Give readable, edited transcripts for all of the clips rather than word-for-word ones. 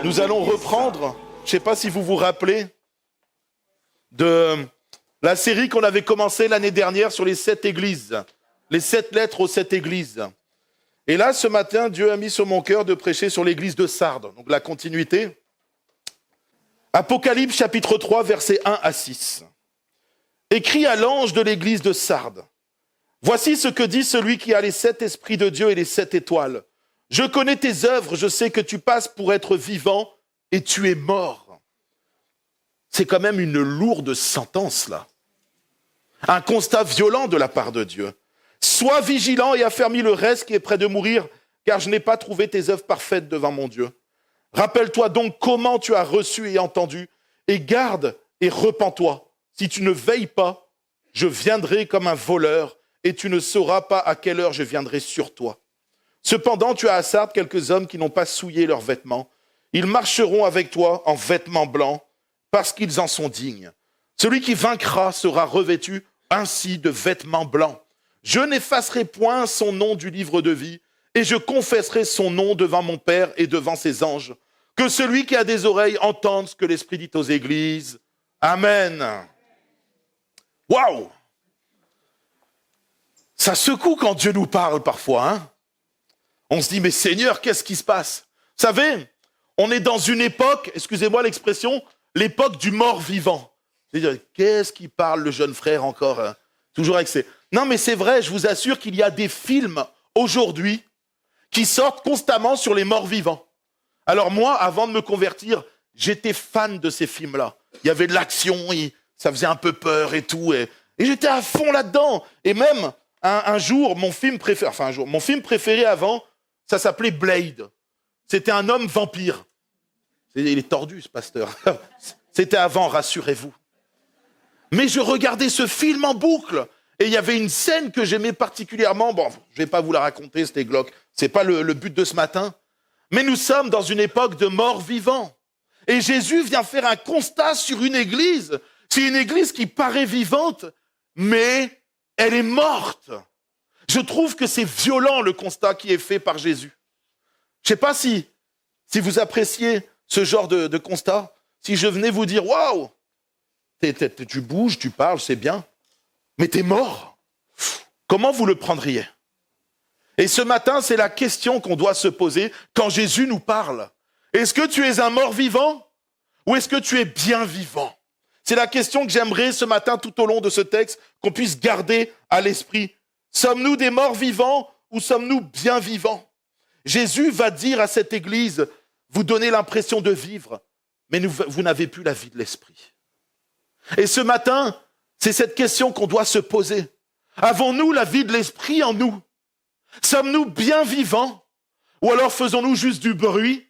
Nous allons reprendre, je ne sais pas si vous vous rappelez, de la série qu'on avait commencée l'année dernière sur les 7 églises, les 7 lettres aux 7 églises. Et là, ce matin, Dieu a mis sur mon cœur de prêcher sur l'église de Sardes, donc la continuité. Apocalypse chapitre 3, versets 1 à 6. Écrit à l'ange de l'église de Sardes. Voici ce que dit celui qui a les 7 esprits de Dieu et les 7 étoiles. Je connais tes œuvres, je sais que tu passes pour être vivant et tu es mort. C'est quand même une lourde sentence, là. Un constat violent de la part de Dieu. Sois vigilant et affermis le reste qui est près de mourir, car je n'ai pas trouvé tes œuvres parfaites devant mon Dieu. Rappelle-toi donc comment tu as reçu et entendu, et garde et repens-toi. Si tu ne veilles pas, je viendrai comme un voleur, et tu ne sauras pas à quelle heure je viendrai sur toi. Cependant, tu as à Sardes quelques hommes qui n'ont pas souillé leurs vêtements. Ils marcheront avec toi en vêtements blancs, parce qu'ils en sont dignes. Celui qui vaincra sera revêtu ainsi de vêtements blancs. Je n'effacerai point son nom du livre de vie, et je confesserai son nom devant mon Père et devant ses anges. Que celui qui a des oreilles entende ce que l'Esprit dit aux églises. Amen. Waouh! Ça secoue quand Dieu nous parle parfois, hein? On se dit, mais Seigneur, qu'est-ce qui se passe? Vous savez, on est dans une époque, excusez-moi l'expression, l'époque du mort-vivant. C'est-à-dire, qu'est-ce qui parle le jeune frère encore, hein? Toujours avec ses... Non, mais c'est vrai, je vous assure qu'il y a des films aujourd'hui qui sortent constamment sur les morts-vivants. Alors moi, avant de me convertir, j'étais fan de ces films-là. Il y avait de l'action, ça faisait un peu peur et tout, et j'étais à fond là-dedans. Et même, un jour, mon film préféré avant, ça s'appelait Blade. C'était un homme vampire. Il est tordu, ce pasteur. C'était avant, rassurez-vous. Mais je regardais ce film en boucle. Et il y avait une scène que j'aimais particulièrement. Bon, je ne vais pas vous la raconter, c'était glauque. Ce n'est pas le but de ce matin. Mais nous sommes dans une époque de mort-vivant. Et Jésus vient faire un constat sur une église. C'est une église qui paraît vivante, mais elle est morte. Je trouve que c'est violent le constat qui est fait par Jésus. Je ne sais pas si vous appréciez ce genre de constat. Si je venais vous dire, waouh, tu bouges, tu parles, c'est bien, mais t'es mort. Comment vous le prendriez? Et ce matin, c'est la question qu'on doit se poser quand Jésus nous parle. Est-ce que tu es un mort vivant ou est-ce que tu es bien vivant? C'est la question que j'aimerais ce matin tout au long de ce texte qu'on puisse garder à l'esprit. Sommes-nous des morts vivants ou sommes-nous bien vivants? Jésus va dire à cette église, vous donnez l'impression de vivre, mais vous n'avez plus la vie de l'esprit. Et ce matin, c'est cette question qu'on doit se poser. Avons-nous la vie de l'esprit en nous? Sommes-nous bien vivants? Ou alors faisons-nous juste du bruit?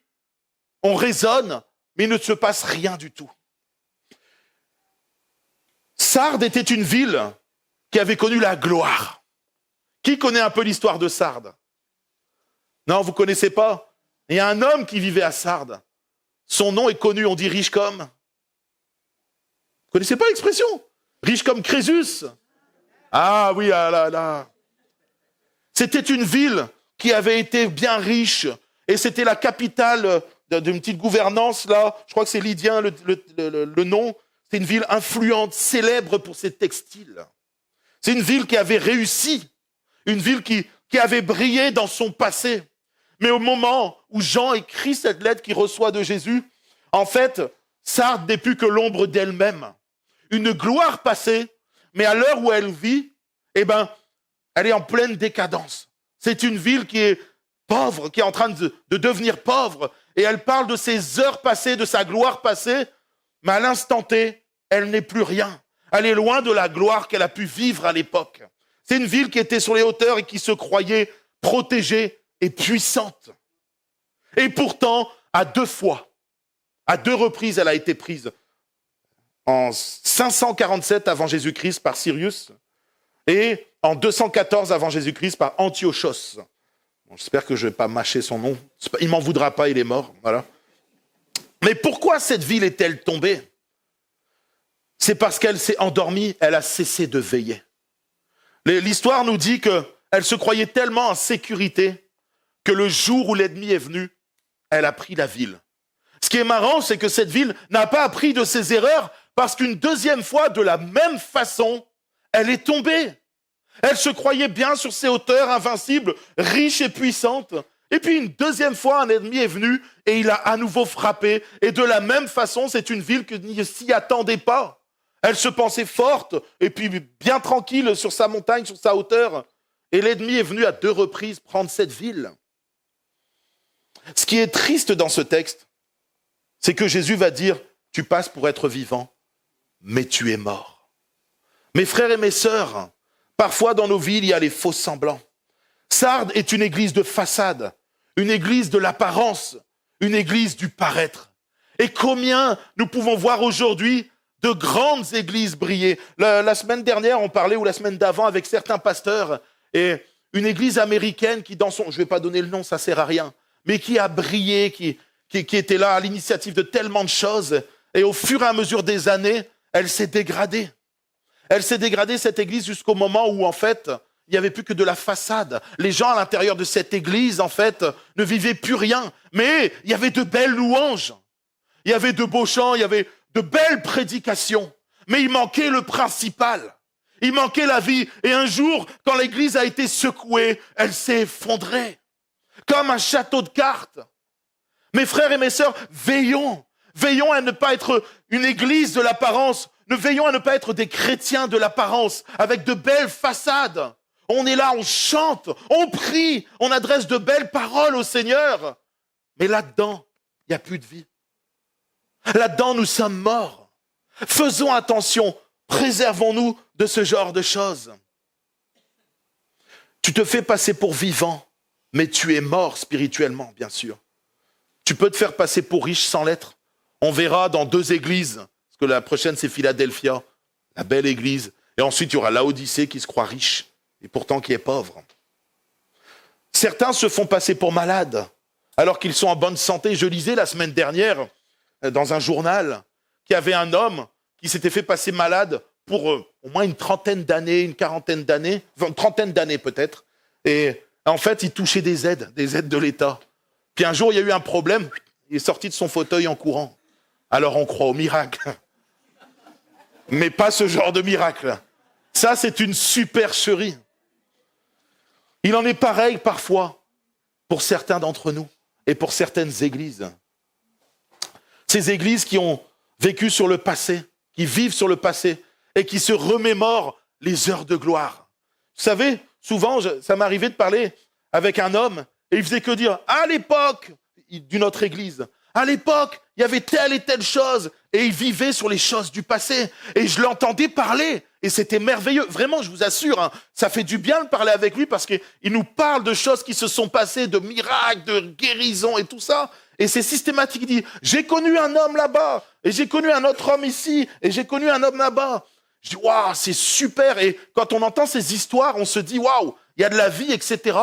On raisonne, mais il ne se passe rien du tout. Sardes était une ville qui avait connu la gloire. Qui connaît un peu l'histoire de Sardes? Non, vous ne connaissez pas? Il y a un homme qui vivait à Sardes. Son nom est connu, on dit riche comme. Vous ne connaissez pas l'expression? Riche comme Crésus. Ah oui, ah là là. C'était une ville qui avait été bien riche et c'était la capitale d'une petite gouvernance là. Je crois que c'est lydien le nom. C'est une ville influente, célèbre pour ses textiles. C'est une ville qui avait réussi, une ville qui avait brillé dans son passé. Mais au moment où Jean écrit cette lettre qu'il reçoit de Jésus, en fait, Sardes n'est plus que l'ombre d'elle-même. Une gloire passée, mais à l'heure où elle vit, elle est en pleine décadence. C'est une ville qui est pauvre, qui est en train de devenir pauvre, et elle parle de ses heures passées, de sa gloire passée, mais à l'instant T, elle n'est plus rien. Elle est loin de la gloire qu'elle a pu vivre à l'époque. C'est une ville qui était sur les hauteurs et qui se croyait protégée et puissante. Et pourtant, à 2 reprises, elle a été prise. En 547 avant Jésus-Christ par Cyrus et en 214 avant Jésus-Christ par Antiochos. Bon, j'espère que je ne vais pas mâcher son nom. Il ne m'en voudra pas, il est mort. Voilà. Mais pourquoi cette ville est-elle tombée? C'est parce qu'elle s'est endormie, elle a cessé de veiller. L'histoire nous dit qu'elle se croyait tellement en sécurité que le jour où l'ennemi est venu, elle a pris la ville. Ce qui est marrant, c'est que cette ville n'a pas appris de ses erreurs parce qu'une deuxième fois, de la même façon, elle est tombée. Elle se croyait bien sur ses hauteurs, invincible, riche et puissante. Et puis une deuxième fois, un ennemi est venu et il a à nouveau frappé. Et de la même façon, c'est une ville qui ne s'y attendait pas. Elle se pensait forte et puis bien tranquille sur sa montagne, sur sa hauteur. Et l'ennemi est venu à 2 reprises prendre cette ville. Ce qui est triste dans ce texte, c'est que Jésus va dire, tu passes pour être vivant, mais tu es mort. Mes frères et mes sœurs, parfois dans nos villes, il y a les faux semblants. Sardes est une église de façade, une église de l'apparence, une église du paraître. Et combien nous pouvons voir aujourd'hui de grandes églises briller. La semaine dernière, on parlait, ou la semaine d'avant, avec certains pasteurs, et une église américaine qui, dans son, je ne vais pas donner le nom, ça ne sert à rien, mais qui a brillé, qui était là à l'initiative de tellement de choses, et au fur et à mesure des années, elle s'est dégradée. Elle s'est dégradée, cette église, jusqu'au moment où, en fait, il n'y avait plus que de la façade. Les gens à l'intérieur de cette église, en fait, ne vivaient plus rien. Mais il y avait de belles louanges. Il y avait de beaux chants, il y avait de belles prédications. Mais il manquait le principal. Il manquait la vie. Et un jour, quand l'église a été secouée, elle s'est effondrée. Comme un château de cartes. Mes frères et mes sœurs, veillons. Veillons à ne pas être une église de l'apparence. Veillons à ne pas être des chrétiens de l'apparence, avec de belles façades. On est là, on chante, on prie, on adresse de belles paroles au Seigneur. Mais là-dedans, il n'y a plus de vie. Là-dedans, nous sommes morts. Faisons attention, préservons-nous de ce genre de choses. Tu te fais passer pour vivant, mais tu es mort spirituellement, bien sûr. Tu peux te faire passer pour riche sans l'être. On verra dans 2 églises, parce que la prochaine c'est Philadelphia, la belle église. Et ensuite, il y aura Laodicée qui se croit riche, et pourtant qui est pauvre. Certains se font passer pour malades, alors qu'ils sont en bonne santé. Je lisais la semaine dernière, dans un journal, qu'il y avait un homme qui s'était fait passer malade pour au moins une trentaine d'années, une quarantaine d'années, enfin, une trentaine d'années peut-être. Et en fait, il touchait des aides de l'État. Puis un jour, il y a eu un problème, il est sorti de son fauteuil en courant. Alors on croit au miracle. Mais pas ce genre de miracle. Ça, c'est une supercherie. Il en est pareil parfois pour certains d'entre nous et pour certaines églises. Ces églises qui ont vécu sur le passé, qui vivent sur le passé et qui se remémorent les heures de gloire. Vous savez, souvent, ça m'arrivait de parler avec un homme et il faisait que dire « à l'époque d'une autre église ». À l'époque, il y avait telle et telle chose, et il vivait sur les choses du passé. Et je l'entendais parler, et c'était merveilleux. Vraiment, je vous assure, hein, ça fait du bien de parler avec lui, parce qu'il nous parle de choses qui se sont passées, de miracles, de guérisons et tout ça. Et c'est systématique. Il dit, j'ai connu un homme là-bas, et j'ai connu un autre homme ici, et j'ai connu un homme là-bas. Je dis, waouh, c'est super. Et quand on entend ces histoires, on se dit, waouh, il y a de la vie, etc.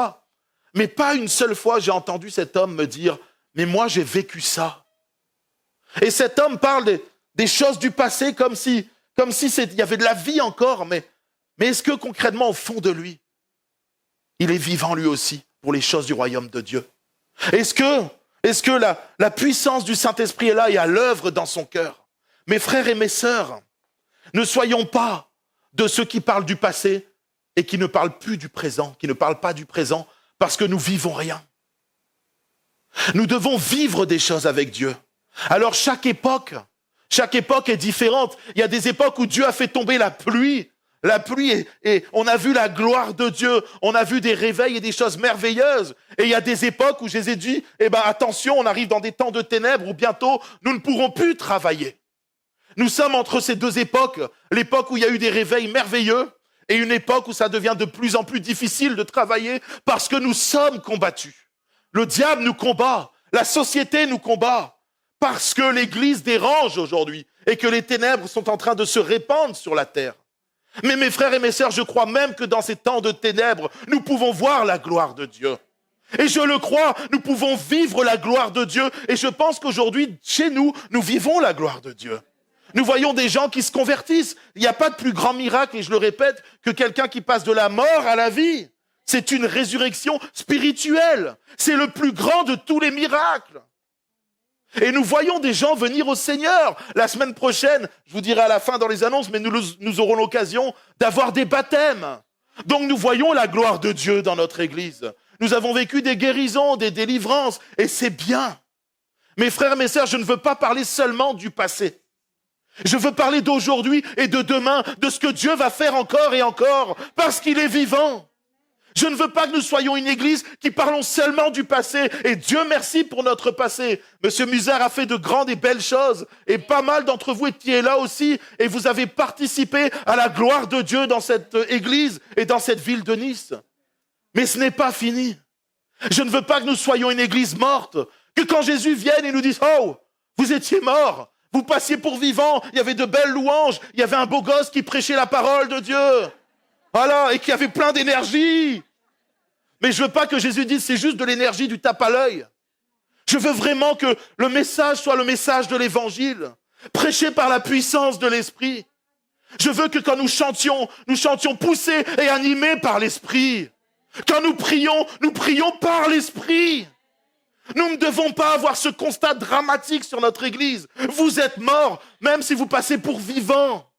Mais pas une seule fois, j'ai entendu cet homme me dire, mais moi, j'ai vécu ça. Et cet homme parle des choses du passé comme si il y avait de la vie encore, mais est-ce que concrètement, au fond de lui, il est vivant lui aussi pour les choses du royaume de Dieu? Est-ce que la puissance du Saint-Esprit est là et à l'œuvre dans son cœur? Mes frères et mes sœurs, ne soyons pas de ceux qui parlent du passé et qui ne parlent plus du présent, qui ne parlent pas du présent parce que nous vivons rien. Nous devons vivre des choses avec Dieu. Alors chaque époque est différente. Il y a des époques où Dieu a fait tomber la pluie et on a vu la gloire de Dieu, on a vu des réveils et des choses merveilleuses. Et il y a des époques où Jésus dit, attention, on arrive dans des temps de ténèbres où bientôt nous ne pourrons plus travailler. Nous sommes entre ces 2 époques, l'époque où il y a eu des réveils merveilleux et une époque où ça devient de plus en plus difficile de travailler parce que nous sommes combattus. Le diable nous combat, la société nous combat, parce que l'Église dérange aujourd'hui et que les ténèbres sont en train de se répandre sur la terre. Mais mes frères et mes sœurs, je crois même que dans ces temps de ténèbres, nous pouvons voir la gloire de Dieu. Et je le crois, nous pouvons vivre la gloire de Dieu. Et je pense qu'aujourd'hui, chez nous, nous vivons la gloire de Dieu. Nous voyons des gens qui se convertissent. Il n'y a pas de plus grand miracle, et je le répète, que quelqu'un qui passe de la mort à la vie. C'est une résurrection spirituelle. C'est le plus grand de tous les miracles. Et nous voyons des gens venir au Seigneur. La semaine prochaine, je vous dirai à la fin dans les annonces, mais nous aurons l'occasion d'avoir des baptêmes. Donc nous voyons la gloire de Dieu dans notre Église. Nous avons vécu des guérisons, des délivrances, et c'est bien. Mes frères et mes sœurs, je ne veux pas parler seulement du passé. Je veux parler d'aujourd'hui et de demain, de ce que Dieu va faire encore et encore, parce qu'il est vivant. Je ne veux pas que nous soyons une église qui parlons seulement du passé. Et Dieu merci pour notre passé. Monsieur Musard a fait de grandes et belles choses. Et pas mal d'entre vous étiez là aussi. Et vous avez participé à la gloire de Dieu dans cette église et dans cette ville de Nice. Mais ce n'est pas fini. Je ne veux pas que nous soyons une église morte. Que quand Jésus vienne et nous dise « Oh, vous étiez morts. Vous passiez pour vivants. Il y avait de belles louanges. Il y avait un beau gosse qui prêchait la parole de Dieu. » Voilà, et qui avait plein d'énergie. Mais je veux pas que Jésus dise c'est juste de l'énergie du tape à l'œil. Je veux vraiment que le message soit le message de l'évangile, prêché par la puissance de l'esprit. Je veux que quand nous chantions poussés et animés par l'esprit. Quand nous prions par l'esprit. Nous ne devons pas avoir ce constat dramatique sur notre église. Vous êtes morts, même si vous passez pour vivants.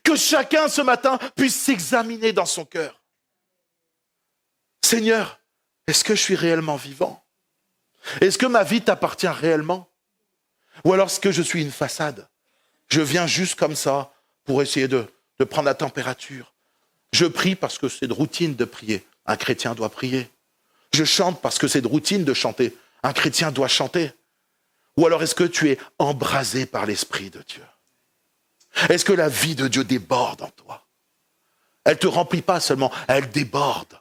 Que chacun ce matin puisse s'examiner dans son cœur. Seigneur, est-ce que je suis réellement vivant? Est-ce que ma vie t'appartient réellement? Ou alors est-ce que je suis une façade? Je viens juste comme ça pour essayer de prendre la température. Je prie parce que c'est de routine de prier. Un chrétien doit prier. Je chante parce que c'est de routine de chanter. Un chrétien doit chanter. Ou alors est-ce que tu es embrasé par l'Esprit de Dieu? Est-ce que la vie de Dieu déborde en toi? Elle ne te remplit pas seulement, elle déborde.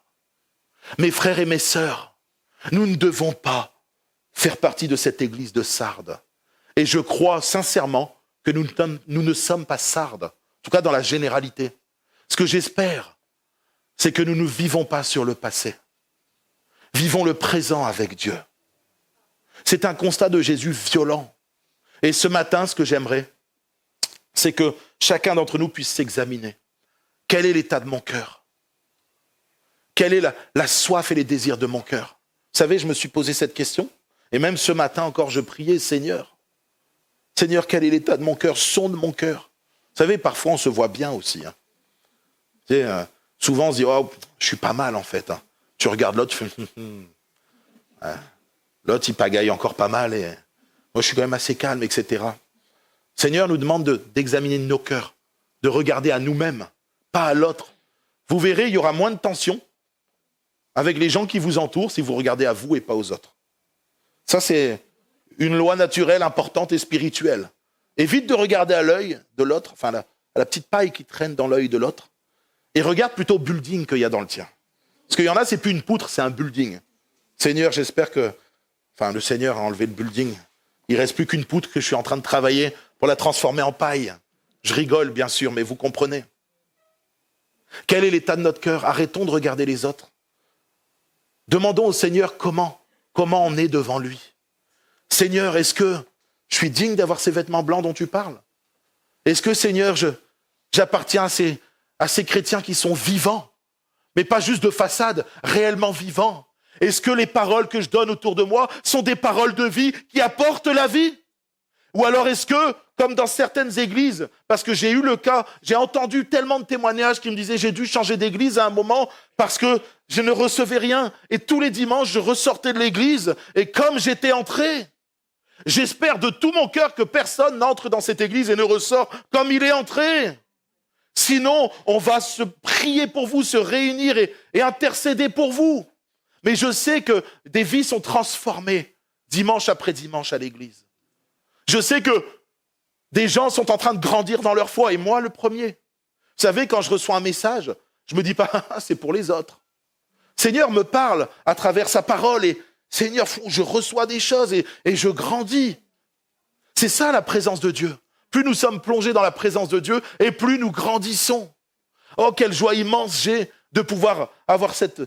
Mes frères et mes sœurs, nous ne devons pas faire partie de cette église de Sardes. Et je crois sincèrement que nous ne sommes pas Sardes, en tout cas dans la généralité. Ce que j'espère, c'est que nous ne vivons pas sur le passé. Vivons le présent avec Dieu. C'est un constat de Jésus violent. Et ce matin, ce que j'aimerais, c'est que chacun d'entre nous puisse s'examiner. Quel est l'état de mon cœur? Quelle est la soif et les désirs de mon cœur? Vous savez, je me suis posé cette question, et même ce matin encore, je priais, Seigneur, quel est l'état de mon cœur? Sonde mon cœur. Vous savez, parfois, on se voit bien aussi. Hein. Tu sais, souvent, on se dit, oh, je suis pas mal en fait. Hein. Tu regardes l'autre, tu fais, l'autre, il pagaille encore pas mal, et moi, je suis quand même assez calme, etc. Seigneur nous demande d'examiner nos cœurs, de regarder à nous-mêmes, pas à l'autre. Vous verrez, il y aura moins de tension avec les gens qui vous entourent si vous regardez à vous et pas aux autres. Ça, c'est une loi naturelle importante et spirituelle. Évite de regarder à l'œil de l'autre, enfin à la petite paille qui traîne dans l'œil de l'autre, et regarde plutôt le building qu'il y a dans le tien. Parce qu'il y en a, c'est plus une poutre, c'est un building. Seigneur, j'espère que... Enfin, le Seigneur a enlevé le building. Il ne reste plus qu'une poutre que je suis en train de travailler pour la transformer en paille. Je rigole, bien sûr, mais vous comprenez. Quel est l'état de notre cœur? Arrêtons de regarder les autres. Demandons au Seigneur comment on est devant lui. Seigneur, est-ce que je suis digne d'avoir ces vêtements blancs dont tu parles? Est-ce que, Seigneur, j'appartiens à ces chrétiens qui sont vivants, mais pas juste de façade, réellement vivants? Est-ce que les paroles que je donne autour de moi sont des paroles de vie qui apportent la vie? Ou alors est-ce que, comme dans certaines églises, parce que j'ai eu le cas, j'ai entendu tellement de témoignages qui me disaient j'ai dû changer d'église à un moment parce que je ne recevais rien. Et tous les dimanches, je ressortais de l'église et comme j'étais entré, j'espère de tout mon cœur que personne n'entre dans cette église et ne ressort comme il est entré. Sinon, on va se prier pour vous, se réunir et intercéder pour vous. Mais je sais que des vies sont transformées dimanche après dimanche à l'église. Je sais que des gens sont en train de grandir dans leur foi, et moi le premier. Vous savez, quand je reçois un message, je me dis pas, c'est pour les autres. Seigneur me parle à travers sa parole, et Seigneur, je reçois des choses et je grandis. C'est ça la présence de Dieu. Plus nous sommes plongés dans la présence de Dieu, et plus nous grandissons. Oh, quelle joie immense j'ai de pouvoir avoir cette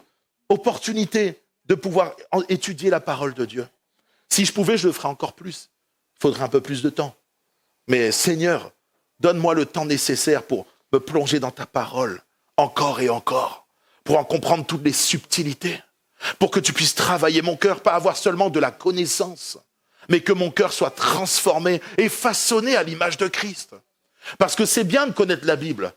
opportunité de pouvoir étudier la parole de Dieu. Si je pouvais, je le ferais encore plus. Il faudrait un peu plus de temps. Mais Seigneur, donne-moi le temps nécessaire pour me plonger dans ta parole, encore et encore, pour en comprendre toutes les subtilités, pour que tu puisses travailler mon cœur, pas avoir seulement de la connaissance, mais que mon cœur soit transformé et façonné à l'image de Christ. Parce que c'est bien de connaître la Bible.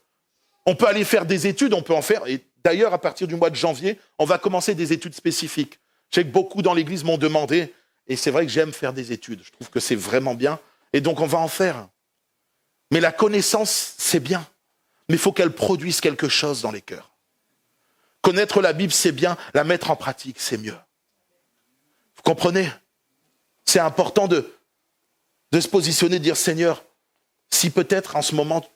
On peut aller faire des études, on peut en faire. Et d'ailleurs, à partir du mois de janvier, on va commencer des études spécifiques. Je sais que beaucoup dans l'Église m'ont demandé, et c'est vrai que j'aime faire des études. Je trouve que c'est vraiment bien. Et donc, on va en faire. Mais la connaissance, c'est bien. Mais il faut qu'elle produise quelque chose dans les cœurs. Connaître la Bible, c'est bien. La mettre en pratique, c'est mieux. Vous comprenez ? C'est important de se positionner, de dire, Seigneur, si peut-être en ce moment,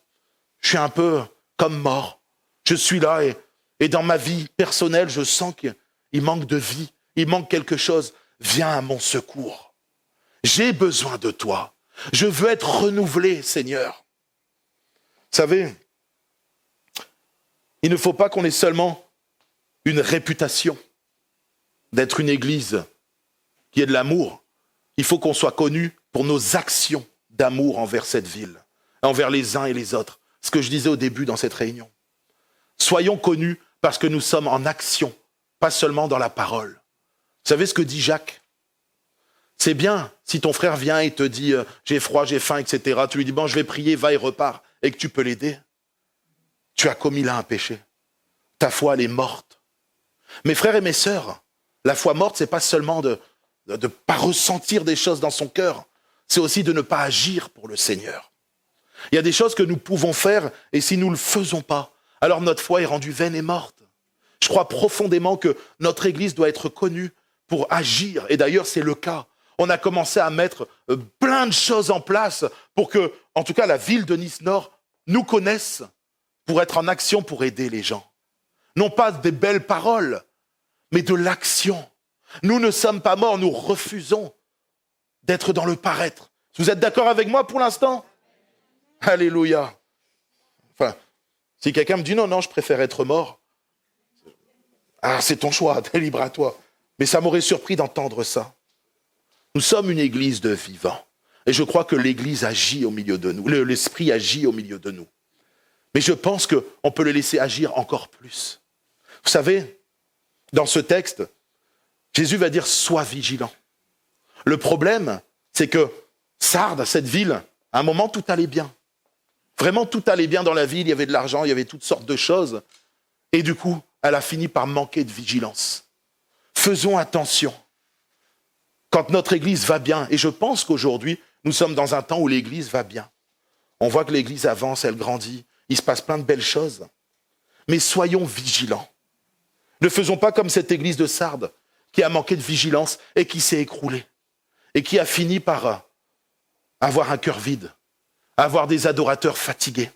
je suis un peu comme mort, je suis là et dans ma vie personnelle, je sens qu'il manque de vie, il manque quelque chose, viens à mon secours. J'ai besoin de toi. Je veux être renouvelé, Seigneur. Vous savez, il ne faut pas qu'on ait seulement une réputation d'être une église qui ait de l'amour. Il faut qu'on soit connu pour nos actions d'amour envers cette ville, envers les uns et les autres. Ce que je disais au début dans cette réunion. Soyons connus parce que nous sommes en action, pas seulement dans la parole. Vous savez ce que dit Jacques ? C'est bien si ton frère vient et te dit « j'ai froid, j'ai faim, etc. » Tu lui dis « bon, je vais prier, va et repars. » Et que tu peux l'aider. Tu as commis là un péché. Ta foi, elle est morte. Mes frères et mes sœurs, la foi morte, c'est pas seulement de ne pas ressentir des choses dans son cœur, c'est aussi de ne pas agir pour le Seigneur. Il y a des choses que nous pouvons faire, et si nous ne le faisons pas, alors notre foi est rendue vaine et morte. Je crois profondément que notre Église doit être connue pour agir, et d'ailleurs c'est le cas. On a commencé à mettre plein de choses en place pour que, en tout cas la ville de Nice-Nord, nous connaisse pour être en action, pour aider les gens. Non pas des belles paroles, mais de l'action. Nous ne sommes pas morts, nous refusons d'être dans le paraître. Vous êtes d'accord avec moi pour l'instant ? Alléluia. Enfin, si quelqu'un me dit non, je préfère être mort. Ah, c'est ton choix, t'es libre à toi. Mais ça m'aurait surpris d'entendre ça. Nous sommes une église de vivants. Et je crois que l'église agit au milieu de nous. L'esprit agit au milieu de nous. Mais je pense qu'on peut le laisser agir encore plus. Vous savez, dans ce texte, Jésus va dire « sois vigilant ». Le problème, c'est que Sardes, cette ville, à un moment, tout allait bien. Vraiment, tout allait bien dans la ville, il y avait de l'argent, il y avait toutes sortes de choses. Et du coup, elle a fini par manquer de vigilance. Faisons attention. Quand notre Église va bien, et je pense qu'aujourd'hui, nous sommes dans un temps où l'Église va bien. On voit que l'Église avance, elle grandit, il se passe plein de belles choses. Mais soyons vigilants. Ne faisons pas comme cette Église de Sardes, qui a manqué de vigilance et qui s'est écroulée. Et qui a fini par avoir un cœur vide. Avoir des adorateurs fatigués,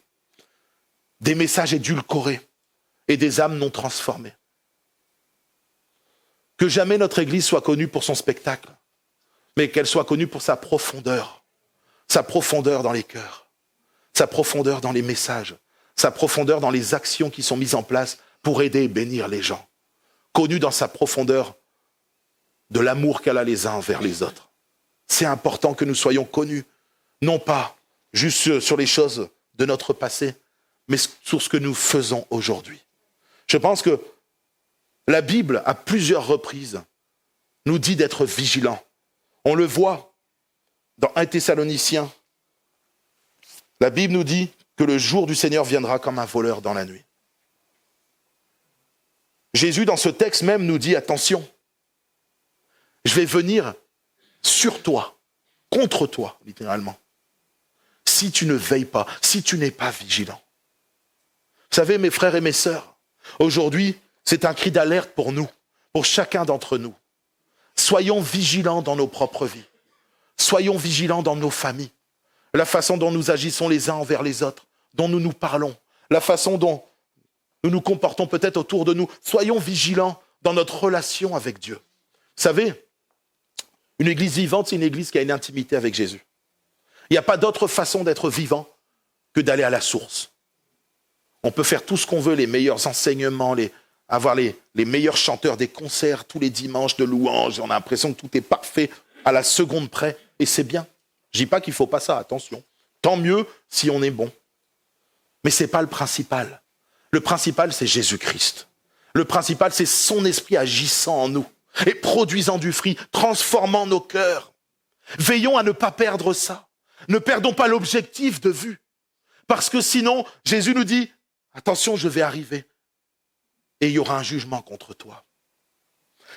des messages édulcorés et des âmes non transformées. Que jamais notre Église soit connue pour son spectacle, mais qu'elle soit connue pour sa profondeur dans les cœurs, sa profondeur dans les messages, sa profondeur dans les actions qui sont mises en place pour aider et bénir les gens, connue dans sa profondeur de l'amour qu'elle a les uns envers les autres. C'est important que nous soyons connus, non pas juste sur les choses de notre passé, mais sur ce que nous faisons aujourd'hui. Je pense que la Bible, à plusieurs reprises, nous dit d'être vigilants. On le voit dans 1 Thessaloniciens. La Bible nous dit que le jour du Seigneur viendra comme un voleur dans la nuit. Jésus, dans ce texte même, nous dit, attention, je vais venir sur toi, contre toi, littéralement. Si tu ne veilles pas, si tu n'es pas vigilant. Vous savez, mes frères et mes sœurs, aujourd'hui, c'est un cri d'alerte pour nous, pour chacun d'entre nous. Soyons vigilants dans nos propres vies. Soyons vigilants dans nos familles. La façon dont nous agissons les uns envers les autres, dont nous nous parlons, la façon dont nous nous comportons peut-être autour de nous. Soyons vigilants dans notre relation avec Dieu. Vous savez, une église vivante, c'est une église qui a une intimité avec Jésus. Il n'y a pas d'autre façon d'être vivant que d'aller à la source. On peut faire tout ce qu'on veut, les meilleurs enseignements, avoir les meilleurs chanteurs des concerts tous les dimanches de louanges. On a l'impression que tout est parfait à la seconde près. Et c'est bien. Je ne dis pas qu'il ne faut pas ça, attention. Tant mieux si on est bon. Mais ce n'est pas le principal. Le principal, c'est Jésus-Christ. Le principal, c'est son esprit agissant en nous et produisant du fruit, transformant nos cœurs. Veillons à ne pas perdre ça. Ne perdons pas l'objectif de vue. Parce que sinon, Jésus nous dit, attention, je vais arriver. Et il y aura un jugement contre toi.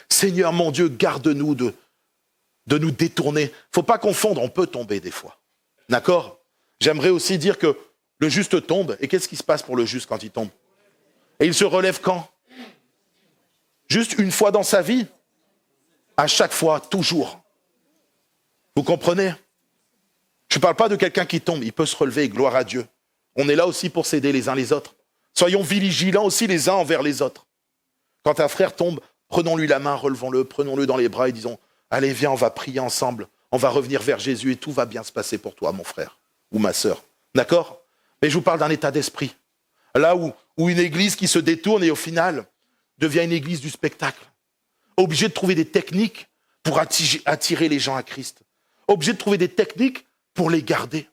Seigneur mon Dieu, garde-nous de nous détourner. Il ne faut pas confondre, on peut tomber des fois. D'accord? J'aimerais aussi dire que le juste tombe. Et qu'est-ce qui se passe pour le juste quand il tombe? Et il se relève quand? Juste une fois dans sa vie? À chaque fois, toujours. Vous comprenez? Je ne parle pas de quelqu'un qui tombe, il peut se relever, gloire à Dieu. On est là aussi pour s'aider les uns les autres. Soyons vigilants aussi les uns envers les autres. Quand un frère tombe, prenons-lui la main, relevons-le, prenons-le dans les bras et disons, allez, viens, on va prier ensemble, on va revenir vers Jésus et tout va bien se passer pour toi, mon frère ou ma sœur. D'accord? Mais je vous parle d'un état d'esprit. Là où une église qui se détourne et au final devient une église du spectacle. Obligée de trouver des techniques pour attirer les gens à Christ. Obligée de trouver des techniques pour les garder.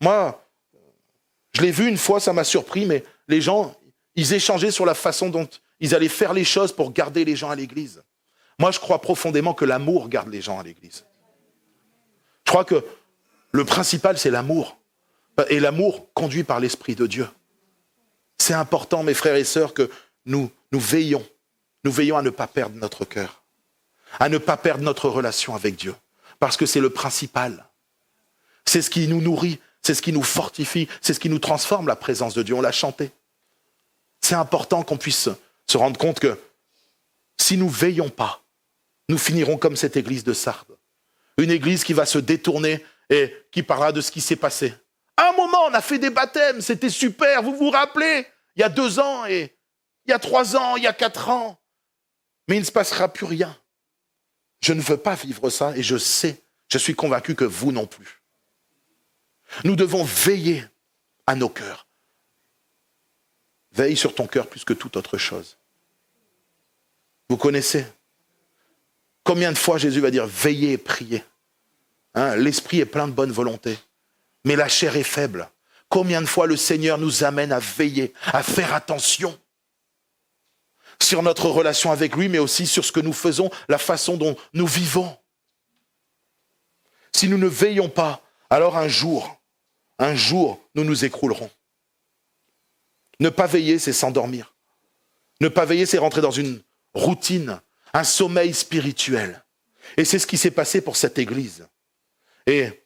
Moi, je l'ai vu une fois, ça m'a surpris, mais les gens, ils échangeaient sur la façon dont ils allaient faire les choses pour garder les gens à l'église. Moi, je crois profondément que l'amour garde les gens à l'église. Je crois que le principal, c'est l'amour. Et l'amour conduit par l'Esprit de Dieu. C'est important, mes frères et sœurs, que nous veillons à ne pas perdre notre cœur, à ne pas perdre notre relation avec Dieu, parce que c'est le principal. C'est ce qui nous nourrit, c'est ce qui nous fortifie, c'est ce qui nous transforme, la présence de Dieu. On l'a chanté. C'est important qu'on puisse se rendre compte que si nous ne veillons pas, nous finirons comme cette église de Sardes. Une église qui va se détourner et qui parlera de ce qui s'est passé. À un moment, on a fait des baptêmes, c'était super, vous vous rappelez? Il y a 2 ans, et il y a 3 ans, il y a 4 ans. Mais il ne se passera plus rien. Je ne veux pas vivre ça et je suis convaincu que vous non plus. Nous devons veiller à nos cœurs. Veille sur ton cœur plus que toute autre chose. Vous connaissez? Combien de fois Jésus va dire veillez et priez? L'esprit est plein de bonne volonté, mais la chair est faible. Combien de fois le Seigneur nous amène à veiller, à faire attention sur notre relation avec lui, mais aussi sur ce que nous faisons, la façon dont nous vivons. Si nous ne veillons pas, alors un jour, nous nous écroulerons. Ne pas veiller, c'est s'endormir. Ne pas veiller, c'est rentrer dans une routine, un sommeil spirituel. Et c'est ce qui s'est passé pour cette église. Et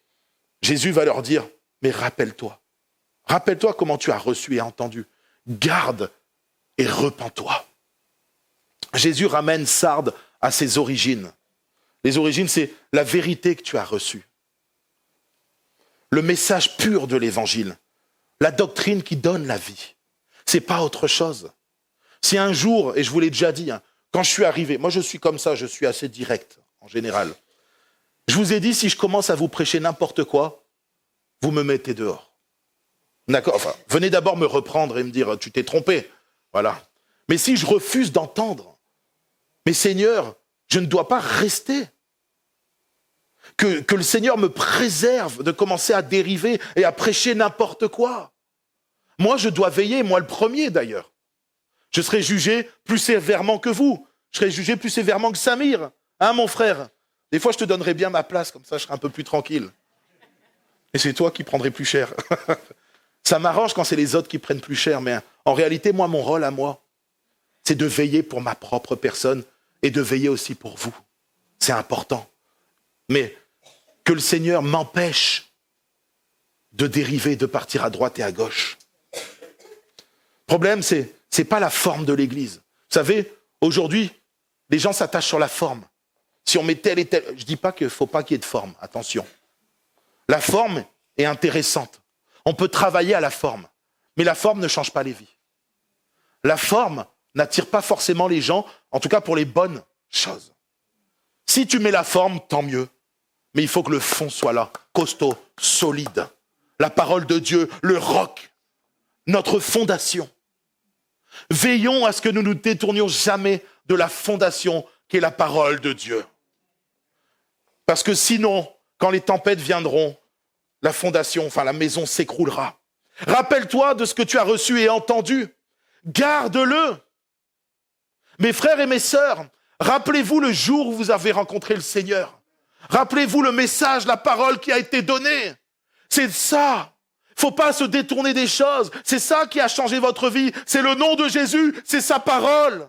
Jésus va leur dire, mais rappelle-toi comment tu as reçu et entendu. Garde et repens-toi. Jésus ramène Sardes à ses origines. Les origines, c'est la vérité que tu as reçue. Le message pur de l'évangile. La doctrine qui donne la vie. C'est pas autre chose. Si un jour, et je vous l'ai déjà dit, quand je suis arrivé, moi je suis comme ça, je suis assez direct en général. Je vous ai dit, si je commence à vous prêcher n'importe quoi, vous me mettez dehors. D'accord? Enfin, venez d'abord me reprendre et me dire, tu t'es trompé. Voilà. Mais si je refuse d'entendre, mais Seigneur, je ne dois pas rester. Que le Seigneur me préserve de commencer à dériver et à prêcher n'importe quoi. Moi, je dois veiller, moi le premier d'ailleurs. Je serai jugé plus sévèrement que vous. Je serai jugé plus sévèrement que Samir. Hein, mon frère? Des fois, je te donnerai bien ma place, comme ça, je serai un peu plus tranquille. Et c'est toi qui prendrais plus cher. Ça m'arrange quand c'est les autres qui prennent plus cher, mais en réalité, moi, mon rôle à moi, c'est de veiller pour ma propre personne et de veiller aussi pour vous. C'est important. Mais que le Seigneur m'empêche de dériver, de partir à droite et à gauche. Le problème, c'est pas la forme de l'Église. Vous savez, aujourd'hui, les gens s'attachent sur la forme. Si on met tel et tel... Je dis pas qu'il faut pas qu'il y ait de forme, attention. La forme est intéressante. On peut travailler à la forme, mais la forme ne change pas les vies. La forme n'attire pas forcément les gens, en tout cas pour les bonnes choses. Si tu mets la forme, tant mieux. Mais il faut que le fond soit là, costaud, solide. La parole de Dieu, le roc, notre fondation. Veillons à ce que nous ne nous détournions jamais de la fondation qui est la parole de Dieu. Parce que sinon, quand les tempêtes viendront, la fondation, enfin la maison s'écroulera. Rappelle-toi de ce que tu as reçu et entendu. Garde-le. Mes frères et mes sœurs, rappelez-vous le jour où vous avez rencontré le Seigneur. Rappelez-vous le message, la parole qui a été donnée. C'est ça. Faut pas se détourner des choses. C'est ça qui a changé votre vie. C'est le nom de Jésus, c'est sa parole.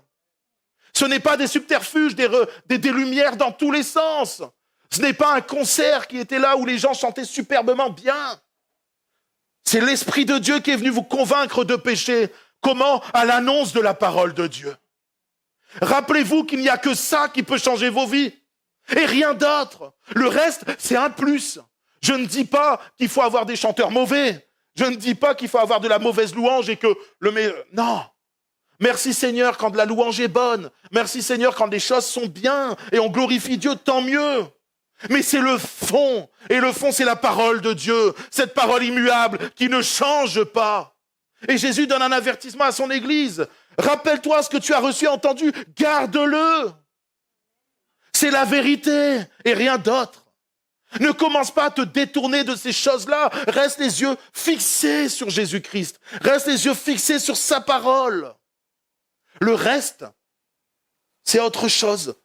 Ce n'est pas des subterfuges, des lumières dans tous les sens. Ce n'est pas un concert qui était là où les gens chantaient superbement bien. C'est l'Esprit de Dieu qui est venu vous convaincre de péché. Comment? À l'annonce de la parole de Dieu. Rappelez-vous qu'il n'y a que ça qui peut changer vos vies. Et rien d'autre. Le reste, c'est un plus. Je ne dis pas qu'il faut avoir des chanteurs mauvais. Je ne dis pas qu'il faut avoir de la mauvaise louange et que non. Merci Seigneur quand la louange est bonne. Merci Seigneur quand les choses sont bien et on glorifie Dieu, tant mieux. Mais c'est le fond. Et le fond, c'est la parole de Dieu. Cette parole immuable qui ne change pas. Et Jésus donne un avertissement à son Église. Rappelle-toi ce que tu as reçu et entendu. Garde-le. C'est la vérité et rien d'autre. Ne commence pas à te détourner de ces choses-là. Reste les yeux fixés sur Jésus-Christ. Reste les yeux fixés sur sa parole. Le reste, c'est autre chose.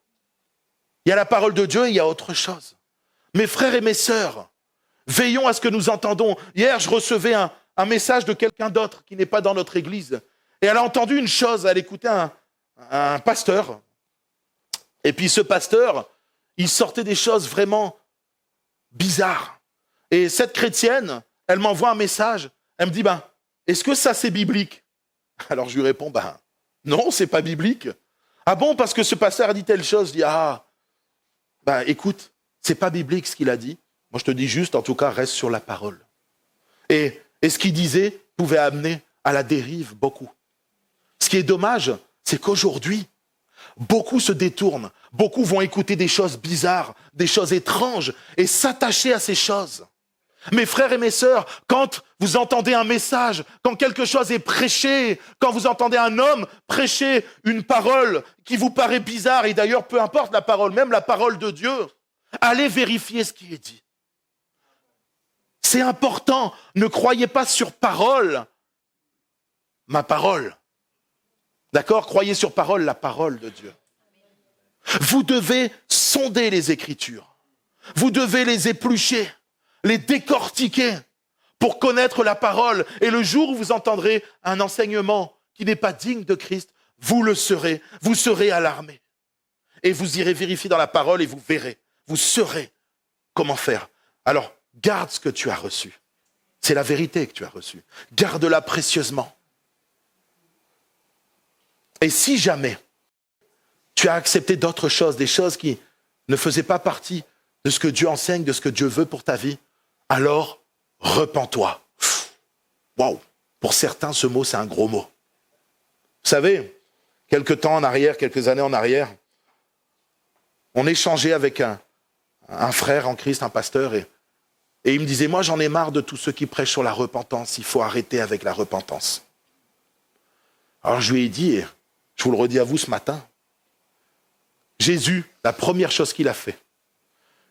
Il y a la parole de Dieu et il y a autre chose. Mes frères et mes sœurs, veillons à ce que nous entendons. Hier, je recevais un message de quelqu'un d'autre qui n'est pas dans notre église. Et elle a entendu une chose, elle écoutait un pasteur. Et puis ce pasteur, il sortait des choses vraiment bizarres. Et cette chrétienne, elle m'envoie un message. Elle me dit, est-ce que ça c'est biblique? Alors je lui réponds, non, c'est pas biblique. Ah bon, parce que ce pasteur a dit telle chose. Je dis, écoute, c'est pas biblique ce qu'il a dit. Moi je te dis juste, en tout cas, reste sur la parole. Et ce qu'il disait pouvait amener à la dérive beaucoup. Ce qui est dommage, c'est qu'aujourd'hui, beaucoup se détournent, beaucoup vont écouter des choses bizarres, des choses étranges et s'attacher à ces choses. Mes frères et mes sœurs, quand vous entendez un message, quand quelque chose est prêché, quand vous entendez un homme prêcher une parole qui vous paraît bizarre, et d'ailleurs peu importe la parole, même la parole de Dieu, allez vérifier ce qui est dit. C'est important, ne croyez pas sur parole, ma parole. D'accord? Croyez sur parole, la parole de Dieu. Vous devez sonder les Écritures. Vous devez les éplucher, les décortiquer pour connaître la parole. Et le jour où vous entendrez un enseignement qui n'est pas digne de Christ, vous le serez. Vous serez alarmé. Et vous irez vérifier dans la parole et vous verrez. Vous saurez comment faire. Alors, garde ce que tu as reçu. C'est la vérité que tu as reçue. Garde-la précieusement. Et si jamais tu as accepté d'autres choses, des choses qui ne faisaient pas partie de ce que Dieu enseigne, de ce que Dieu veut pour ta vie, alors repens-toi. Waouh! Pour certains, ce mot, c'est un gros mot. Vous savez, quelques années en arrière, on échangeait avec un frère en Christ, un pasteur, et il me disait, moi j'en ai marre de tous ceux qui prêchent sur la repentance, il faut arrêter avec la repentance. Alors je lui ai dit, et je vous le redis à vous ce matin, Jésus, la première chose qu'il a fait,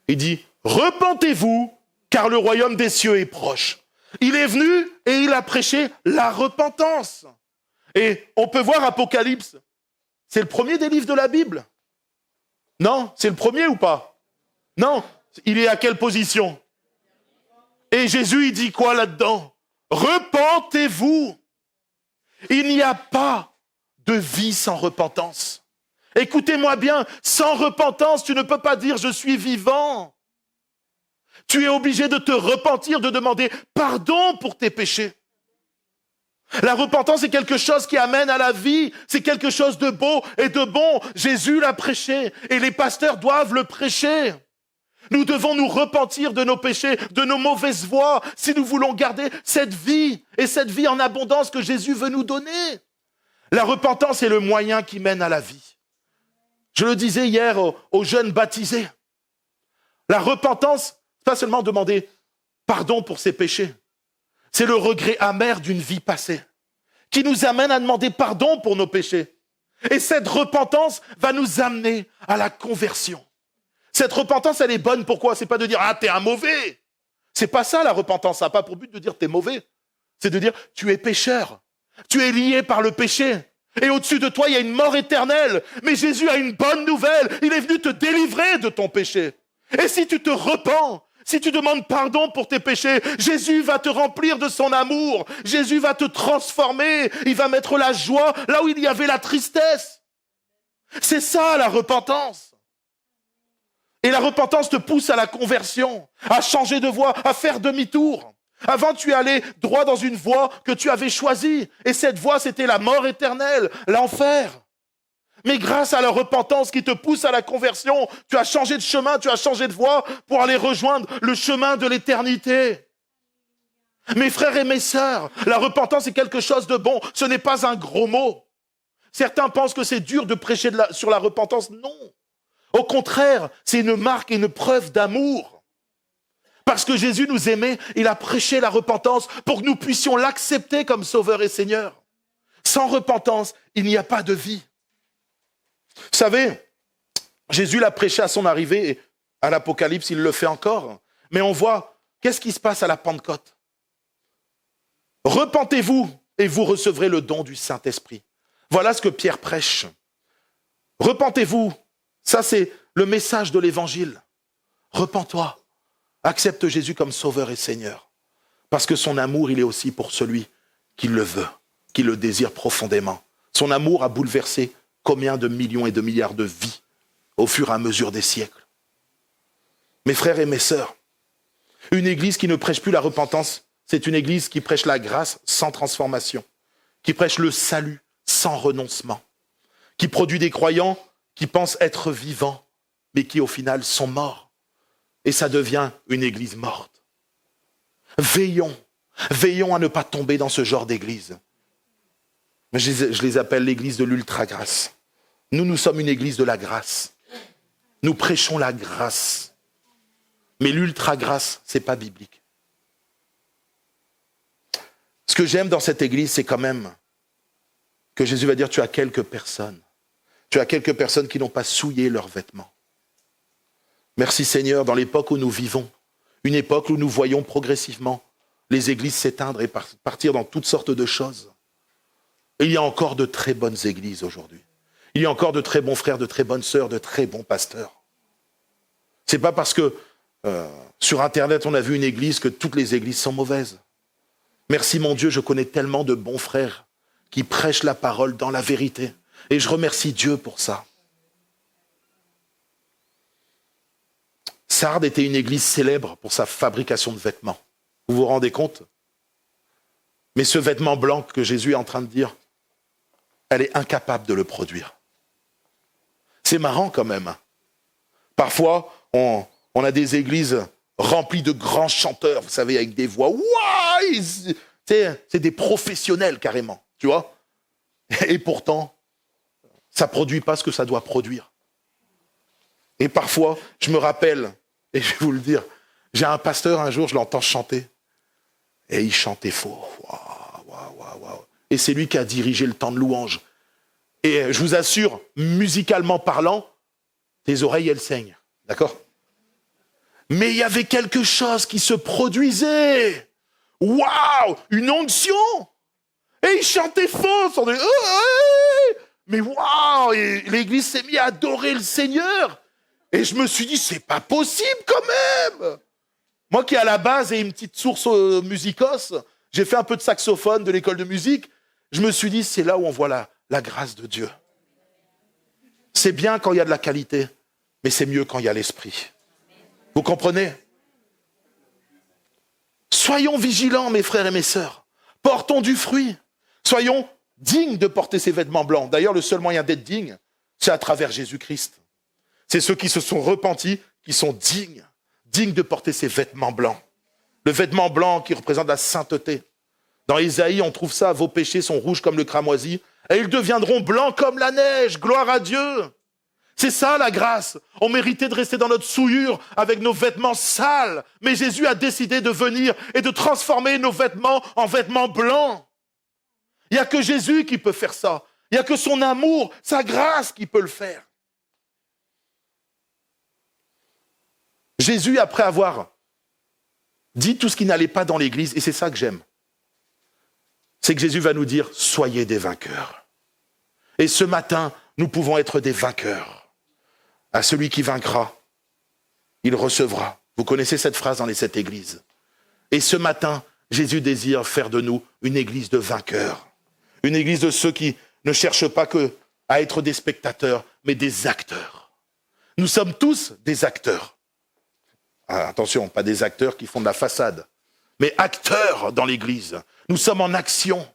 il dit, repentez-vous, car le royaume des cieux est proche. Il est venu et il a prêché la repentance. Et on peut voir Apocalypse, c'est le premier des livres de la Bible. Non, c'est le premier ou pas? Non, il est à quelle position? Et Jésus, il dit quoi là-dedans? Repentez-vous. Il n'y a pas de vie sans repentance. Écoutez-moi bien, sans repentance, tu ne peux pas dire « je suis vivant ». Tu es obligé de te repentir, de demander pardon pour tes péchés. La repentance est quelque chose qui amène à la vie, c'est quelque chose de beau et de bon. Jésus l'a prêché et les pasteurs doivent le prêcher. Nous devons nous repentir de nos péchés, de nos mauvaises voies, si nous voulons garder cette vie et cette vie en abondance que Jésus veut nous donner. La repentance est le moyen qui mène à la vie. Je le disais hier aux jeunes baptisés. La repentance, c'est pas seulement demander pardon pour ses péchés. C'est le regret amer d'une vie passée qui nous amène à demander pardon pour nos péchés. Et cette repentance va nous amener à la conversion. Cette repentance, elle est bonne. Pourquoi? C'est pas de dire « Ah, t'es un mauvais ». C'est pas ça la repentance. Ça n'a pas pour but de dire « T'es mauvais ». C'est de dire « Tu es pécheur. Tu es lié par le péché. Et au-dessus de toi, il y a une mort éternelle. Mais Jésus a une bonne nouvelle. Il est venu te délivrer de ton péché. Et si tu te repens, si tu demandes pardon pour tes péchés, Jésus va te remplir de son amour. Jésus va te transformer. Il va mettre la joie là où il y avait la tristesse. C'est ça la repentance. Et la repentance te pousse à la conversion, à changer de voie, à faire demi-tour. Avant, tu allais droit dans une voie que tu avais choisie. Et cette voie, c'était la mort éternelle, l'enfer. Mais grâce à la repentance qui te pousse à la conversion, tu as changé de chemin, tu as changé de voie pour aller rejoindre le chemin de l'éternité. Mes frères et mes sœurs, la repentance est quelque chose de bon. Ce n'est pas un gros mot. Certains pensent que c'est dur de prêcher sur la repentance. Non. Au contraire, c'est une marque et une preuve d'amour. Parce que Jésus nous aimait, il a prêché la repentance pour que nous puissions l'accepter comme Sauveur et Seigneur. Sans repentance, il n'y a pas de vie. Vous savez, Jésus l'a prêché à son arrivée, et à l'Apocalypse, il le fait encore. Mais on voit, qu'est-ce qui se passe à la Pentecôte? Repentez-vous et vous recevrez le don du Saint-Esprit. Voilà ce que Pierre prêche. Repentez-vous, ça c'est le message de l'Évangile. Repens-toi, accepte Jésus comme Sauveur et Seigneur. Parce que son amour, il est aussi pour celui qui le veut, qui le désire profondément. Son amour a bouleversé combien de millions et de milliards de vies au fur et à mesure des siècles. Mes frères et mes sœurs, une église qui ne prêche plus la repentance, c'est une église qui prêche la grâce sans transformation, qui prêche le salut sans renoncement, qui produit des croyants qui pensent être vivants, mais qui au final sont morts. Et ça devient une église morte. Veillons à ne pas tomber dans ce genre d'église. Je les appelle l'église de l'ultra-grâce. Nous sommes une église de la grâce. Nous prêchons la grâce. Mais l'ultra-grâce, c'est pas biblique. Ce que j'aime dans cette église, c'est quand même que Jésus va dire, tu as quelques personnes. Tu as quelques personnes qui n'ont pas souillé leurs vêtements. Merci Seigneur, dans l'époque où nous vivons, une époque où nous voyons progressivement les églises s'éteindre et partir dans toutes sortes de choses. Et il y a encore de très bonnes églises aujourd'hui. Il y a encore de très bons frères, de très bonnes sœurs, de très bons pasteurs. C'est pas parce que sur Internet on a vu une église que toutes les églises sont mauvaises. Merci mon Dieu, je connais tellement de bons frères qui prêchent la parole dans la vérité. Et je remercie Dieu pour ça. Sardes était une église célèbre pour sa fabrication de vêtements. Vous vous rendez compte? Mais ce vêtement blanc que Jésus est en train de dire, elle est incapable de le produire. C'est marrant quand même. Parfois, on a des églises remplies de grands chanteurs, vous savez, avec des voix. Ouah, c'est des professionnels carrément, tu vois. Et pourtant, ça ne produit pas ce que ça doit produire. Et parfois, je me rappelle, et je vais vous le dire, j'ai un pasteur, un jour, je l'entends chanter. Et il chantait faux. Waouh. Et c'est lui qui a dirigé le temps de louange. Et je vous assure, musicalement parlant, tes oreilles, elles saignent. D'accord? Mais il y avait quelque chose qui se produisait. Waouh! Une onction! Et il chantait faux. Mais waouh! Et l'église s'est mise à adorer le Seigneur. Et je me suis dit, c'est pas possible quand même! Moi qui à la base ai une petite source musicos, j'ai fait un peu de saxophone de l'école de musique, je me suis dit, c'est là où on voit la grâce de Dieu. C'est bien quand il y a de la qualité, mais c'est mieux quand il y a l'esprit. Vous comprenez? Soyons vigilants, mes frères et mes sœurs. Portons du fruit. Soyons dignes de porter ces vêtements blancs. D'ailleurs, le seul moyen d'être digne, c'est à travers Jésus-Christ. C'est ceux qui se sont repentis, qui sont dignes de porter ces vêtements blancs. Le vêtement blanc qui représente la sainteté. Dans Ésaïe, on trouve ça, vos péchés sont rouges comme le cramoisi, et ils deviendront blancs comme la neige. Gloire à Dieu. C'est ça la grâce. On méritait de rester dans notre souillure avec nos vêtements sales, mais Jésus a décidé de venir et de transformer nos vêtements en vêtements blancs. Il n'y a que Jésus qui peut faire ça. Il n'y a que son amour, sa grâce qui peut le faire. Jésus, après avoir dit tout ce qui n'allait pas dans l'église, et c'est ça que j'aime, c'est que Jésus va nous dire, soyez des vainqueurs. Et ce matin, nous pouvons être des vainqueurs. À celui qui vaincra, il recevra. Vous connaissez cette phrase dans les 7 églises. Et ce matin, Jésus désire faire de nous une église de vainqueurs. Une église de ceux qui ne cherchent pas que à être des spectateurs, mais des acteurs. Nous sommes tous des acteurs. Ah, attention, pas des acteurs qui font de la façade, mais acteurs dans l'église. Nous sommes en action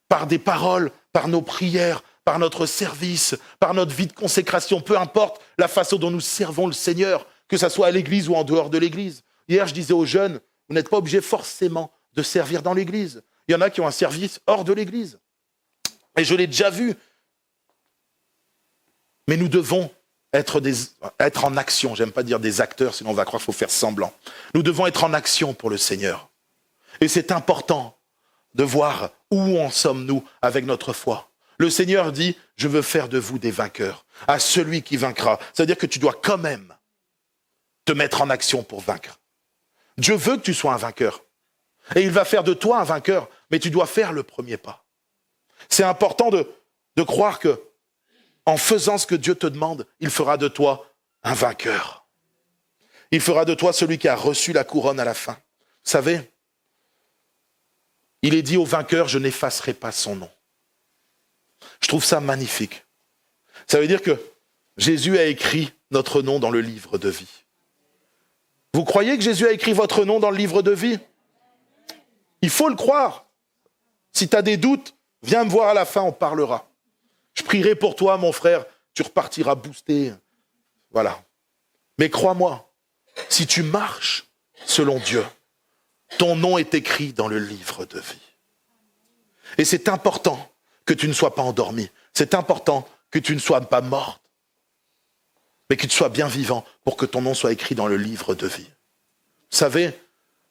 par des paroles, par nos prières, par notre service, par notre vie de consécration, peu importe la façon dont nous servons le Seigneur, que ce soit à l'église ou en dehors de l'église. Hier, je disais aux jeunes, vous n'êtes pas obligés forcément de servir dans l'église. Il y en a qui ont un service hors de l'église. Et je l'ai déjà vu. Mais nous devons être en action. J'aime pas dire des acteurs, sinon on va croire qu'il faut faire semblant. Nous devons être en action pour le Seigneur. Et c'est important de voir où en sommes-nous avec notre foi. Le Seigneur dit, je veux faire de vous des vainqueurs. À celui qui vaincra. C'est-à-dire que tu dois quand même te mettre en action pour vaincre. Dieu veut que tu sois un vainqueur. Et il va faire de toi un vainqueur, mais tu dois faire le premier pas. C'est important de croire que en faisant ce que Dieu te demande, il fera de toi un vainqueur. Il fera de toi celui qui a reçu la couronne à la fin. Vous savez, il est dit au vainqueur, je n'effacerai pas son nom. Je trouve ça magnifique. Ça veut dire que Jésus a écrit notre nom dans le livre de vie. Vous croyez que Jésus a écrit votre nom dans le livre de vie? Il faut le croire. Si tu as des doutes, viens me voir à la fin, on parlera. Je prierai pour toi, mon frère, tu repartiras boosté. Voilà. Mais crois-moi, si tu marches selon Dieu, ton nom est écrit dans le livre de vie. Et c'est important que tu ne sois pas endormi. C'est important que tu ne sois pas morte, mais que tu sois bien vivant pour que ton nom soit écrit dans le livre de vie. Vous savez,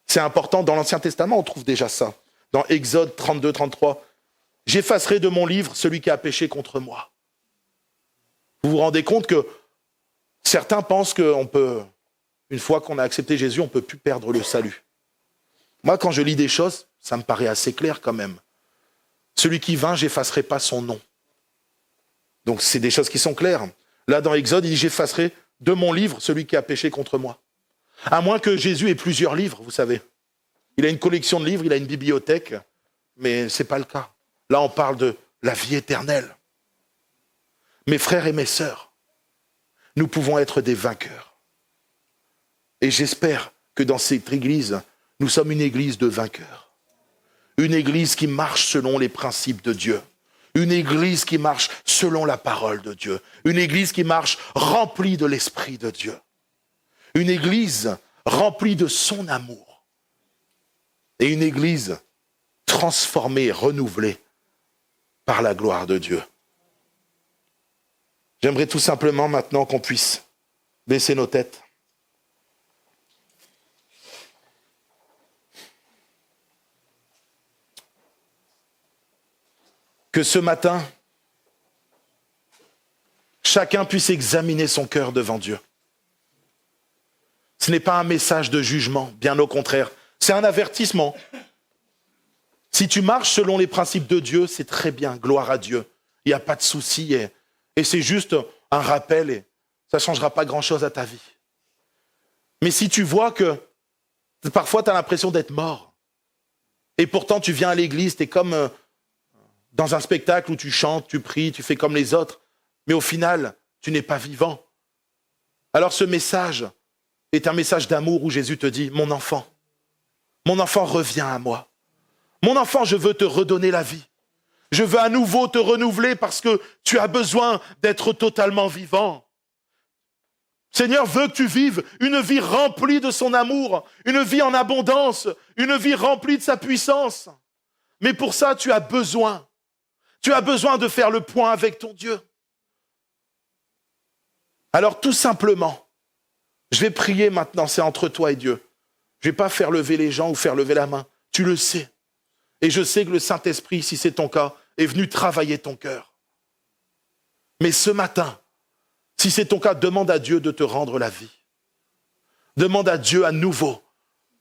c'est important, dans l'Ancien Testament, on trouve déjà ça. Dans Exode 32, 33, « J'effacerai de mon livre celui qui a péché contre moi. » Vous vous rendez compte que certains pensent qu'on peut, une fois qu'on a accepté Jésus, on ne peut plus perdre le salut. Moi, quand je lis des choses, ça me paraît assez clair quand même. Celui qui vainc, j'effacerai pas son nom. Donc c'est des choses qui sont claires. Là, dans Exode, il dit, j'effacerai de mon livre celui qui a péché contre moi. À moins que Jésus ait plusieurs livres, vous savez. Il a une collection de livres, il a une bibliothèque, mais ce n'est pas le cas. Là, on parle de la vie éternelle. Mes frères et mes sœurs, nous pouvons être des vainqueurs. Et j'espère que dans cette église, nous sommes une église de vainqueurs. Une église qui marche selon les principes de Dieu. Une église qui marche selon la parole de Dieu. Une église qui marche remplie de l'Esprit de Dieu. Une église remplie de son amour. Et une église transformée, renouvelée par la gloire de Dieu. J'aimerais tout simplement maintenant qu'on puisse baisser nos têtes. Que ce matin, chacun puisse examiner son cœur devant Dieu. Ce n'est pas un message de jugement, bien au contraire. C'est un avertissement. Si tu marches selon les principes de Dieu, c'est très bien, gloire à Dieu. Il n'y a pas de souci et c'est juste un rappel et ça ne changera pas grand-chose à ta vie. Mais si tu vois que parfois tu as l'impression d'être mort et pourtant tu viens à l'église, tu es comme dans un spectacle où tu chantes, tu pries, tu fais comme les autres, mais au final, tu n'es pas vivant. Alors ce message est un message d'amour où Jésus te dit, mon enfant, reviens à moi. Mon enfant, je veux te redonner la vie. Je veux à nouveau te renouveler parce que tu as besoin d'être totalement vivant. Seigneur veut que tu vives une vie remplie de son amour, une vie en abondance, une vie remplie de sa puissance. Mais pour ça, tu as besoin de faire le point avec ton Dieu. Alors tout simplement, je vais prier maintenant, c'est entre toi et Dieu. Je ne vais pas faire lever les gens ou faire lever la main, tu le sais. Et je sais que le Saint-Esprit, si c'est ton cas, est venu travailler ton cœur. Mais ce matin, si c'est ton cas, demande à Dieu de te rendre la vie. Demande à Dieu à nouveau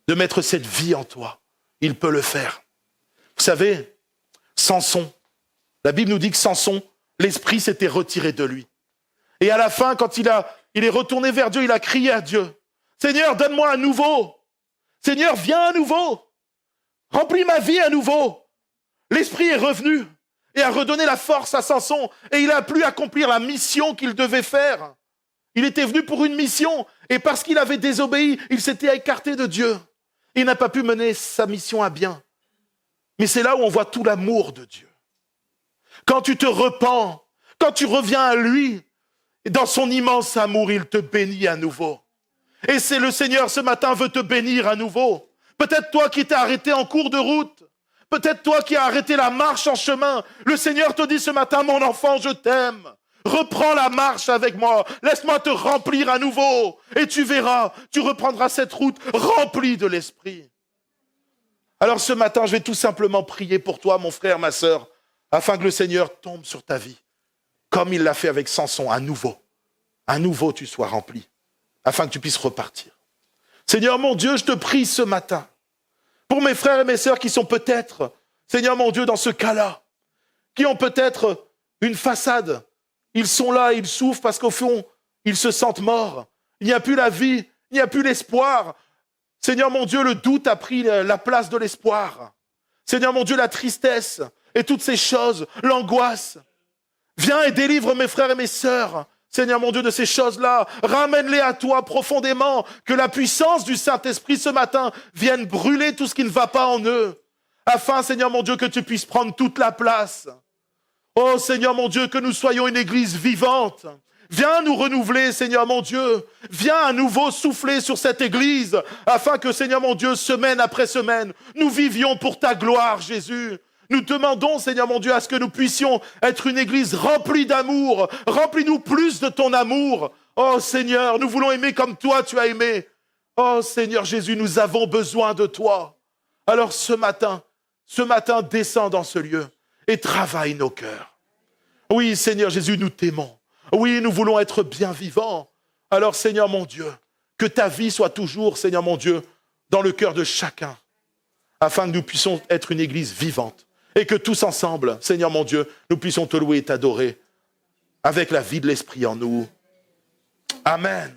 de mettre cette vie en toi. Il peut le faire. Vous savez, Samson, la Bible nous dit que Samson, l'esprit s'était retiré de lui. Et à la fin, quand il est retourné vers Dieu, il a crié à Dieu. Seigneur, donne-moi à nouveau. Seigneur, viens à nouveau. Remplis ma vie à nouveau. L'Esprit est revenu et a redonné la force à Samson et il a pu accomplir la mission qu'il devait faire. Il était venu pour une mission et parce qu'il avait désobéi, il s'était écarté de Dieu. Il n'a pas pu mener sa mission à bien. Mais c'est là où on voit tout l'amour de Dieu. Quand tu te repens, quand tu reviens à lui, dans son immense amour, il te bénit à nouveau. Et c'est le Seigneur ce matin veut te bénir à nouveau. Peut-être toi qui t'es arrêté en cours de route. Peut-être toi qui as arrêté la marche en chemin. Le Seigneur te dit ce matin, mon enfant, je t'aime. Reprends la marche avec moi. Laisse-moi te remplir à nouveau. Et tu verras, tu reprendras cette route remplie de l'Esprit. Alors ce matin, je vais tout simplement prier pour toi, mon frère, ma sœur, afin que le Seigneur tombe sur ta vie, comme il l'a fait avec Samson, à nouveau. À nouveau, tu sois rempli, afin que tu puisses repartir. Seigneur mon Dieu, je te prie ce matin, pour mes frères et mes sœurs qui sont peut-être, Seigneur mon Dieu, dans ce cas-là, qui ont peut-être une façade. Ils sont là, ils souffrent parce qu'au fond, ils se sentent morts. Il n'y a plus la vie, il n'y a plus l'espoir. Seigneur mon Dieu, le doute a pris la place de l'espoir. Seigneur mon Dieu, la tristesse et toutes ces choses, l'angoisse. Viens et délivre mes frères et mes sœurs, Seigneur mon Dieu, de ces choses-là. Ramène-les à toi profondément, que la puissance du Saint-Esprit ce matin vienne brûler tout ce qui ne va pas en eux, afin, Seigneur mon Dieu, que tu puisses prendre toute la place. Oh Seigneur mon Dieu, que nous soyons une église vivante. Viens nous renouveler, Seigneur mon Dieu. Viens à nouveau souffler sur cette église, afin que, Seigneur mon Dieu, semaine après semaine, nous vivions pour ta gloire, Jésus. Nous demandons, Seigneur mon Dieu, à ce que nous puissions être une église remplie d'amour. Remplis-nous plus de ton amour. Oh Seigneur, nous voulons aimer comme toi tu as aimé. Oh Seigneur Jésus, nous avons besoin de toi. Alors ce matin, descends dans ce lieu et travaille nos cœurs. Oui, Seigneur Jésus, nous t'aimons. Oui, nous voulons être bien vivants. Alors, Seigneur mon Dieu, que ta vie soit toujours, Seigneur mon Dieu, dans le cœur de chacun, afin que nous puissions être une église vivante et que tous ensemble, Seigneur mon Dieu, nous puissions te louer et t'adorer avec la vie de l'Esprit en nous. Amen.